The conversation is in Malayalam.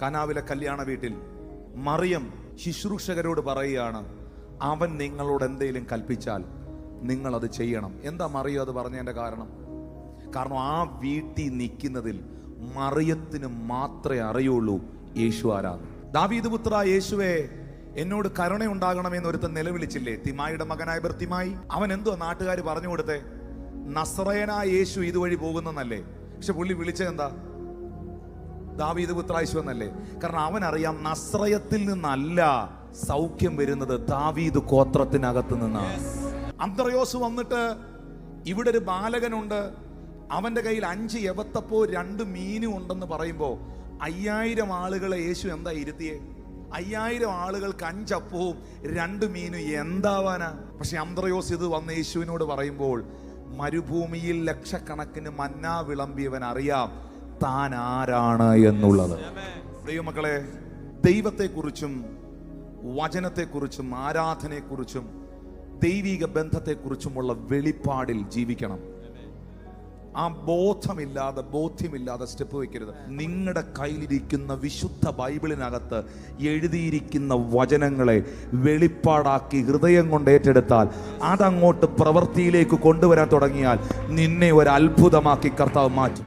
കാനാവിലെ കല്യാണ വീട്ടിൽ മറിയം ശുശ്രൂഷകരോട് പറയുകയാണ്, അവൻ നിങ്ങളോട് എന്തെങ്കിലും കൽപ്പിച്ചാൽ നിങ്ങൾ അത് ചെയ്യണം. എന്താ മറിയം അത് പറഞ്ഞതിന്റെ കാരണം ആ വീട്ടിൽ നിൽക്കുന്നതിൽ മറിയത്തിന് മാത്രമേ അറിയുള്ളൂ യേശു ആരാണ്. ദാവീദ് പുത്ര യേശുവേ, എന്നോട് കരുണയുണ്ടാകണമെന്ന് ഒരുത്തൻ നിലവിളിച്ചില്ലേ, തിമായിയുടെ മകനായ ബർത്തിമായി. അവൻ എന്തോ നാട്ടുകാർ പറഞ്ഞു കൊടുത്തേ, നസറയനായ യേശു ഇതുവഴി പോകുന്നല്ലേ. പക്ഷെ പുള്ളി വിളിച്ചതെന്താ? ദാവീദ് പുത്ര യേശു എന്നല്ലേ. കാരണം അവനറിയാം നസ്രയത്തിൽ നിന്നല്ല സൗഖ്യം വരുന്നത്, ദാവീദ് ഗോത്രത്തിനകത്ത് നിന്നാണ്. അന്ത്രയോസ് വന്നിട്ട് ഇവിടെ ഒരു ബാലകനുണ്ട്, അവന്റെ കയ്യിൽ 5 യവത്തപ്പോ 2 മീനും ഉണ്ടെന്ന് പറയുമ്പോ 5000 ആളുകളെ യേശു എന്താ ഇരുത്തിയേ? 5000 ആളുകൾക്ക് 5 അപ്പവും 2 മീനും എന്താവാനാ? പക്ഷെ അന്ത്രയോസ് ഇത് വന്ന് യേശുവിനോട് പറയുമ്പോൾ മരുഭൂമിയിൽ ലക്ഷക്കണക്കിന് മന്ന വിളമ്പിയവൻ അറിയാം താൻ ആരാണ് എന്നുള്ളത്. ദൈവമക്കളെ, ദൈവത്തെക്കുറിച്ചും വചനത്തെക്കുറിച്ചും ആരാധനയെക്കുറിച്ചും ദൈവിക ബന്ധത്തെക്കുറിച്ചുമുള്ള വെളിപ്പാടിൽ ജീവിക്കണം. ആ ബോധ്യമില്ലാതെ സ്റ്റെപ്പ് വെക്കരുത്. നിങ്ങളുടെ കയ്യിലിരിക്കുന്ന വിശുദ്ധ ബൈബിളിനകത്ത് എഴുതിയിരിക്കുന്ന വചനങ്ങളെ വെളിപ്പാടാക്കി ഹൃദയം കൊണ്ട് ഏറ്റെടുത്താൽ, അതങ്ങോട്ട് പ്രവൃത്തിയിലേക്ക് കൊണ്ടുവരാൻ തുടങ്ങിയാൽ നിന്നെ ഒരു അത്ഭുതമാക്കി കർത്താവ് മാറ്റും.